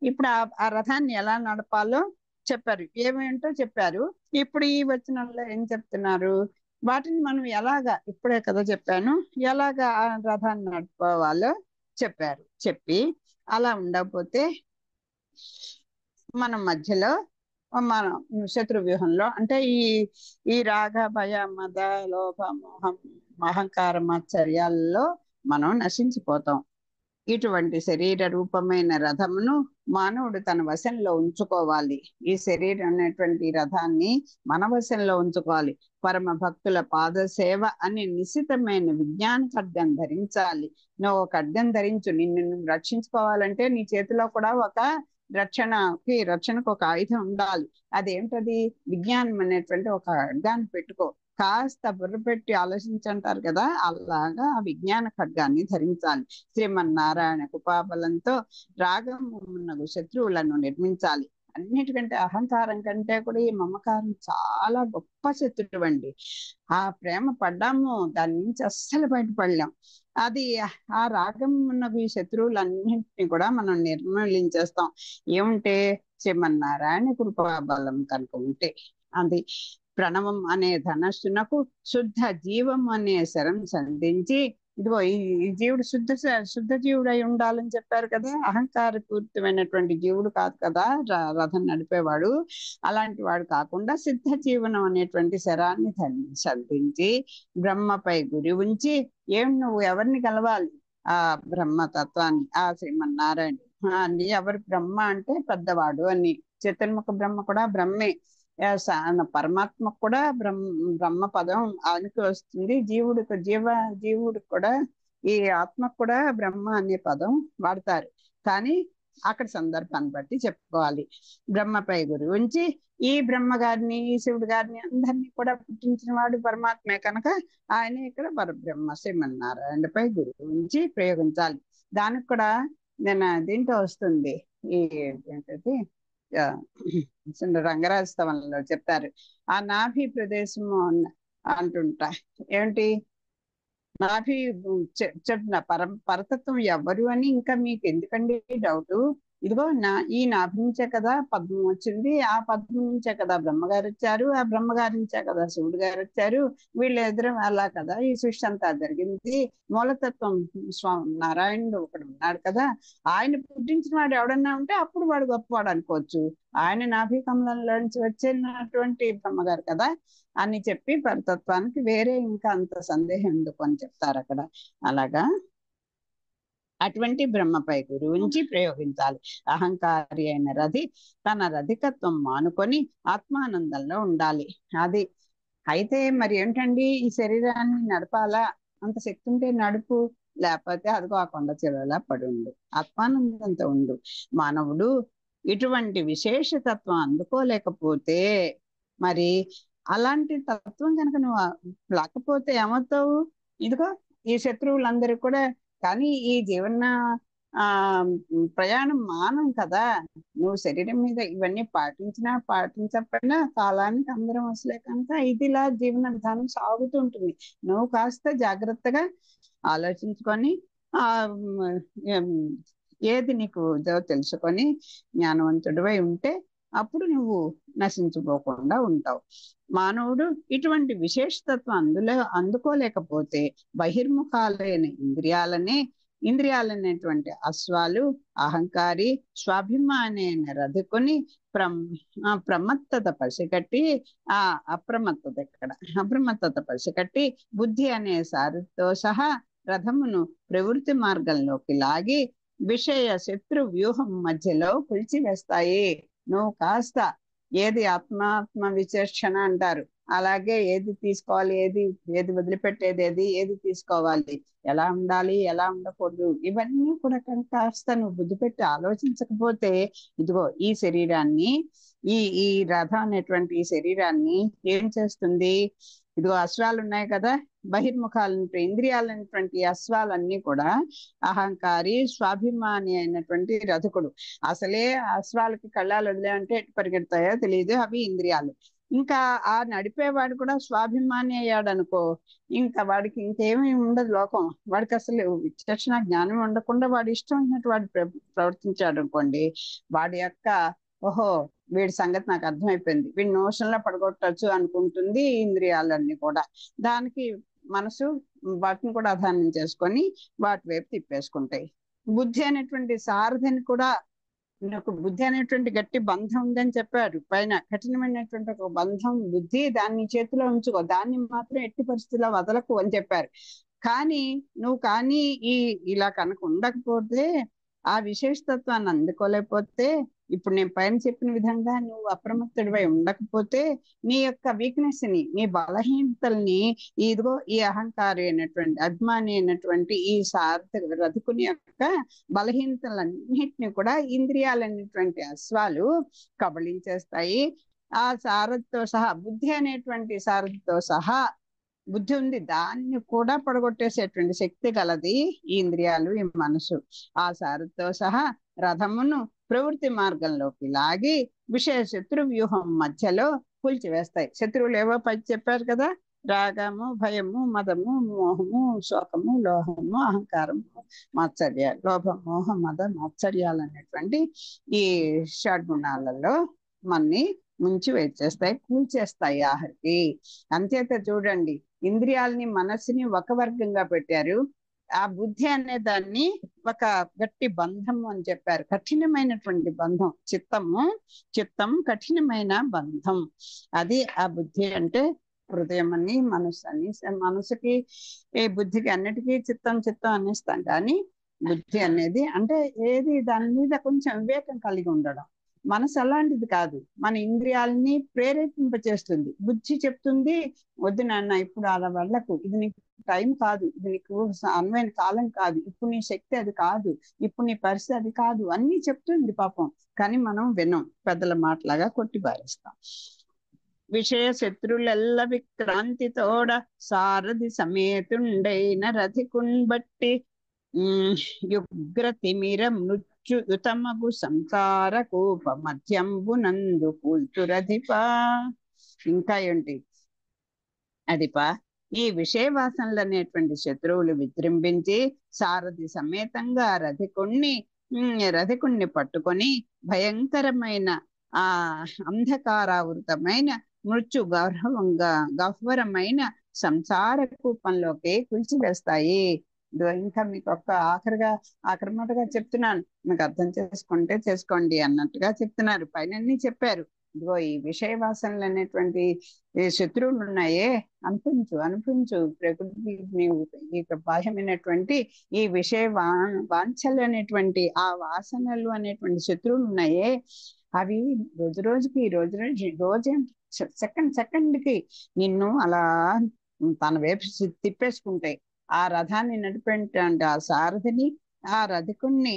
ఇప్పుడు ఆ రథాన్ని ఎలా నడపాలో చెప్పారు, ఏమేంటో చెప్పారు. ఇప్పుడు ఈ వచనంలో ఏం చెప్తున్నారు, వాటిని మనం ఎలాగా, ఇప్పుడే కదా చెప్పాను, ఎలాగా ఆ రథాన్ని నడుపుకోవాలో చెప్పారు. చెప్పి అలా ఉండకపోతే మనం మధ్యలో మన శత్రు వ్యూహంలో అంటే ఈ రాగ భయ మద లోభ మోహం అహంకార మాత్సర్యాల్లో మనం నశించిపోతాం. ఇటువంటి శరీర రూపమైన రథమును మానవుడు తన వశంలో ఉంచుకోవాలి. ఈ శరీరం అనేటువంటి రథాన్ని మన వశంలో ఉంచుకోవాలి. పరమ భక్తుల పాద సేవ అనే నిశ్చితమైన విజ్ఞాన ఖడ్గం ధరించాలి. నువ్వు ఒక ఖడ్గం ధరించు, నిన్ను రక్షించుకోవాలంటే నీ చేతిలో కూడా ఒక రక్షణకు ఒక ఆయుధం ఉండాలి. అదేంటది? విజ్ఞానం అనేటువంటి ఒక ఖడ్గాన్ని పెట్టుకో. కాస్త బుర్ర పెట్టి ఆలోచించంటారు కదా, అలాగా ఆ విజ్ఞాన ఖడ్గాన్ని ధరించాలి. శ్రీమన్నారాయణ కృపాబలంతో రాగమున్నగు శత్రువులను నిర్మించాలి. అన్నిటికంటే అహంకారం కంటే కూడా ఈ మమకారం చాలా గొప్ప శత్రువు అండి. ఆ ప్రేమ పడ్డాము, దాని నుంచి అస్సలు బయటపడలేం. అది ఆ రాగం ఉన్న ఈ శత్రువులన్నింటినీ కూడా మనం నిర్మూలించేస్తాం. ఏముంటే శ్రీమన్నారాయణ కృపాబలం కనుక ఉంటే. అది ప్రణవం అనే ధనస్సునకు శుద్ధ జీవం అనే శరం సంధించి, ఇదిగో ఈ జీవుడు శుద్ధ జీవుడు అయి ఉండాలని చెప్పారు కదా. అహంకార పూరితమైనటువంటి జీవుడు కాదు కదా రథం నడిపేవాడు. అలాంటి వాడు కాకుండా సిద్ధ జీవనం అనేటువంటి శరాన్ని సంధించి బ్రహ్మపై గురి ఉంచి, నువ్వు ఎవరిని కలవాలి? ఆ బ్రహ్మతత్వాన్ని, ఆ శ్రీమన్నారాయణ అని. ఎవరు బ్రహ్మ అంటే పెద్దవాడు అని. చతుర్ముఖ బ్రహ్మ కూడా బ్రహ్మే. పరమాత్మ కూడా బ్రహ్మ పదం ఆయనకి వస్తుంది. జీవుడు కూడా, ఈ ఆత్మ కూడా బ్రహ్మ అనే పదం వాడతారు. కానీ అక్కడ సందర్భాన్ని బట్టి చెప్పుకోవాలి. బ్రహ్మపై గురి ఉంచి ఈ బ్రహ్మ గారిని, ఈ శివుడు గారిని అందరినీ కూడా పుట్టించిన వాడు పరమాత్మే కనుక ఆయన ఇక్కడ పరబ్రహ్మ శ్రీమన్నారాయణపై గురి ఉంచి ప్రయోగించాలి. దానికి కూడా నేను దీంట్లో వస్తుంది, ఈ ఏంటది రంగరాజస్తవంలో చెప్తారు. ఆ నాభి ప్రదేశము అంటుంటా. ఏమిటి నాభి చెప్తున్నా, పరతత్వం ఎవరు అని ఇంకా మీకు ఎందుకండి డౌట్? ఇదిగో ఈ నాభి నుంచే కదా పద్మం వచ్చింది, ఆ పద్మం నుంచే కదా బ్రహ్మగారు వచ్చారు, ఆ బ్రహ్మగారి నుంచే కదా శివుడు గారు వచ్చారు. వీళ్ళిద్దరూ అలా కదా ఈ సృష్టి అంతా జరిగింది. మూలతత్వం నారాయణుడు ఒకడు ఉన్నాడు కదా, ఆయన పుట్టించిన వాడు ఎవడన్నా ఉంటే అప్పుడు వాడు గొప్పవాడు అనుకోవచ్చు. ఆయన నాభి కమలంలో నుంచి వచ్చినటువంటి బ్రహ్మగారు కదా అని చెప్పి పరతత్వానికి వేరే ఇంకా అంత సందేహం ఎందుకు అని చెప్తారు అక్కడ. అలాగా అటువంటి బ్రహ్మపై గురి ఉంచి ప్రయోగించాలి. అహంకారి అయిన రథి తన రధికత్వం మానుకొని ఆత్మానందంలో ఉండాలి. అది అయితే మరి ఏంటండి, ఈ శరీరాన్ని నడపాలా? అంత శక్తి ఉంటే నడుపు, లేకపోతే అదిగో ఆ కొండ చెరువులా పడి ఉండు, ఆత్మానందంతో ఉండు. మానవుడు ఇటువంటి విశేషతత్వం అందుకోలేకపోతే, మరి అలాంటి తత్వం కనుక నువ్వు లేకపోతే ఏమవుతావు? ఇదిగో ఈ శత్రువులందరూ కూడా. కానీ ఈ జీవన ప్రయాణం మానం కదా. నువ్వు శరీరం మీద ఇవన్నీ పాటించకపోయినా కాలానికి అందరం అసలే కనుక ఇదిలా జీవన విధానం సాగుతూ ఉంటుంది. నువ్వు కాస్త జాగ్రత్తగా ఆలోచించుకొని ఏది నీకు తెలుసుకొని జ్ఞానవంతుడివై ఉంటే అప్పుడు నువ్వు నశించుకోకుండా ఉంటావు. మానవుడు ఇటువంటి విశేషతత్వం అందుకోలేకపోతే బహిర్ముఖాలైన ఇంద్రియాలనే ఇంద్రియాలనేటువంటి అశ్వాలు అహంకారి స్వాభిమాని అయిన రథుకుని ప్రమత్తత పసిగట్టి ఆ అప్రమత్తత ఇక్కడ అప్రమత్తత పసిగట్టి బుద్ధి అనే సారథితో సహా రథమును ప్రవృత్తి మార్గంలోకి లాగి విషయ శత్రు వ్యూహం మధ్యలో కూల్చివేస్తాయి. నువ్వు కాస్త ఏది ఆత్మాత్మ విచక్షణ అంటారు, అలాగే ఏది తీసుకోవాలి, ఏది ఏది వదిలిపెట్టేది, ఏది తీసుకోవాలి, ఎలా ఉండాలి, ఎలా ఉండకూడదు, ఇవన్నీ కూడా కాస్త నువ్వు బుద్ధి పెట్టి ఆలోచించకపోతే ఇదిగో ఈ శరీరాన్ని ఈ రథం అనేటువంటి ఈ శరీరాన్ని ఏం చేస్తుంది? ఇదిగో అశ్వాలు ఉన్నాయి కదా, బహిర్ముఖాలంటే ఇంద్రియాలైనటువంటి అశ్వాలన్నీ కూడా అహంకారి స్వాభిమాని అయినటువంటి రథకుడు. అసలే అశ్వాలకి కళ్ళాలు వదిలే అంటే ఎటు పరిగెడతాయో తెలియదు, అవి ఇంద్రియాలు. ఇంకా ఆ నడిపేవాడు కూడా స్వాభిమాని అయ్యాడు అనుకో, ఇంకా వాడికి ఇంకేమీ ఉండదు లోకం. వాడికి అసలు విచక్షణ జ్ఞానం ఉండకుండా వాడి ఇష్టం ఉన్నట్టు వాడు ప్రవర్తించాడు అనుకోండి, వాడి యొక్క ఓహో వీడి సంగతి నాకు అర్థమైపోయింది, వీడి నోషంలో పడగొట్టచ్చు అనుకుంటుంది ఇంద్రియాలన్నీ కూడా. దానికి మనసు వాటిని కూడా అధానం చేసుకొని వాటి వైపు తిప్పేసుకుంటాయి. బుద్ధి అనేటువంటి సారథిని కూడా, నాకు బుద్ధి అనేటువంటి గట్టి బంధం ఉందని చెప్పారు పైన, కఠినమైనటువంటి ఒక బంధం బుద్ధి, దాన్ని చేతిలో ఉంచుకో, దాన్ని మాత్రం ఎట్టి పరిస్థితుల్లో వదలకు అని చెప్పారు. కానీ నువ్వు ఇలా కనుక ఉండకపోతే, ఆ విశేషతత్వాన్ని అందుకోలేకపోతే, ఇప్పుడు నేను పైన చెప్పిన విధంగా నువ్వు అప్రమత్తుడివై ఉండకపోతే, నీ యొక్క వీక్నెస్ ని, నీ బలహీనతల్ని, ఇదిగో ఈ అహంకారి అయినటువంటి అభిమాని అయినటువంటి ఈ రథకుని యొక్క బలహీనతలన్నిటిని కూడా ఇంద్రియాలైనటువంటి అశ్వాలు కబళించేస్తాయి. ఆ సారథితో సహా, బుద్ధి అనేటువంటి సారథితో సహా, బుద్ధి ఉంది, దాన్ని కూడా పడగొట్టేసేటువంటి శక్తి గలది ఈ ఇంద్రియాలు, ఈ మనసు. ఆ సారథితో సహా రథమును ప్రవృత్తి మార్గంలోకి లాగి విషయ శత్రు వ్యూహం మధ్యలో కూల్చివేస్తాయి. శత్రువులు ఏవో పది చెప్పారు కదా, రాగము, భయము, మదము, మోహము, శోకము, లోహము, అహంకారము, మాత్సర్యాలు, లోభం, మోహ, మద, మాత్సర్యాలు అనేటువంటి ఈ షడ్గుణాలలో మన్ని ముంచి వేచేస్తాయి, కూల్చేస్తాయి ఆఖరికి. అంచేత చూడండి, ఇంద్రియాలని మనస్సుని ఒక వర్గంగా పెట్టారు, ఆ బుద్ధి అనే దాన్ని ఒక గట్టి బంధము అని చెప్పారు, కఠినమైనటువంటి బంధం. చిత్తం కఠినమైన బంధం, అది ఆ బుద్ధి అంటే. హృదయం అని, మనసు అని, మనసుకి బుద్ధికి అన్నిటికీ చిత్తం అనేస్తాం, కానీ బుద్ధి అనేది అంటే ఏది దాని మీద కొంచెం వివేకం కలిగి ఉండడం. మనసు అలాంటిది కాదు, మన ఇంద్రియాలని ప్రేరేపింపచేస్తుంది. బుద్ధి చెప్తుంది, వద్దు నాన్న ఇప్పుడు అలా వెళ్ళకు, ఇది నీకు టైం కాదు, ఇది నీకు అనువైన కాలం కాదు, ఇప్పుడు నీ శక్తి అది కాదు, ఇప్పుడు నీ పరిస్థితి అది కాదు, అన్ని చెప్తుంది పాపం. కానీ మనం వినం, పెద్దల మాటలాగా కొట్టి పారేస్తాం. విషయ శత్రులెల్ల విక్రాంతితోడ సారథి సమేతుండైన రథికున్ బట్టి యుగ్రతిమిర మృత్యుయుతమగు సంసార కూప మధ్యంబునందు కూల్చురధిపా. ఇంకా ఏంటి అధిపా, ఈ విషయ వాసనలు అనేటువంటి శత్రువులు విజృంభించి సారథి సమేతంగా రథికుణ్ణి పట్టుకొని భయంకరమైన ఆ అంధకారావృతమైన మృత్యు గహ్వరమైన సంసార కూపంలోకి కూల్చివేస్తాయి. ఇంకా మీకు ఆఖరి మాటగా చెప్తున్నాను, మీకు అర్థం చేసుకుంటే చేసుకోండి అన్నట్టుగా చెప్తున్నారు. పైన చెప్పారు, ఇదిగో ఈ విషయ వాసనలు అనేటువంటి శత్రువులు ఉన్నాయే, అనిపించు ప్రకృతి ఈ బాహ్యమైనటువంటి ఈ విషయ వాంఛలు అనేటువంటి ఆ వాసనలు అనేటువంటి శత్రువులు ఉన్నాయే, అవి రోజు సెకండ్కి నిన్ను అలా తన వైపు తిప్పేసుకుంటాయి. ఆ రథాన్ని నడిపేటువంటి ఆ సారథిని, ఆ రథికుణ్ణి,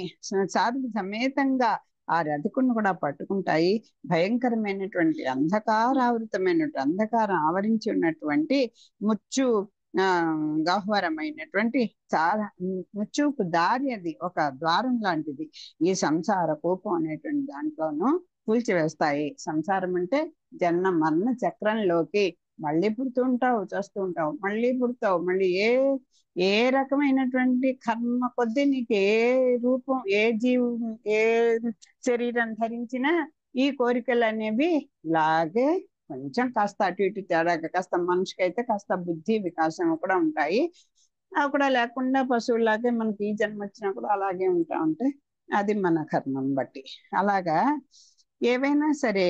సారథి సమేతంగా ఆ రథికుణ్ణి కూడా పట్టుకుంటాయి. భయంకరమైనటువంటి అంధకారం ఆవరించి ఉన్నటువంటి గహ్వరమైనటువంటి ముచ్చుకు దారి, అది ఒక ద్వారం లాంటిది. ఈ సంసార కోపం అనేటువంటి దాంట్లోనూ కూల్చివేస్తాయి. సంసారం అంటే జన్మ మరణ చక్రంలోకి మళ్ళీ పుడుతుంటావు, చేస్తుంటావు, మళ్ళీ పుడతావు, మళ్ళీ ఏ రకమైనటువంటి కర్మ కొద్దీ నీకు ఏ రూపం, ఏ శరీరం ధరించినా ఈ కోరికలు అనేవి లాగే కొంచెం కాస్త అటు ఇటు తేడాగా, కాస్త మనిషికి అయితే కాస్త బుద్ధి వికాసం కూడా ఉంటాయి. అవి కూడా లేకుండా పశువులాగే మనకి ఈ జన్మ వచ్చినా కూడా అలాగే ఉంటా ఉంటే అది మన కర్మం బట్టి. అలాగా ఏవైనా సరే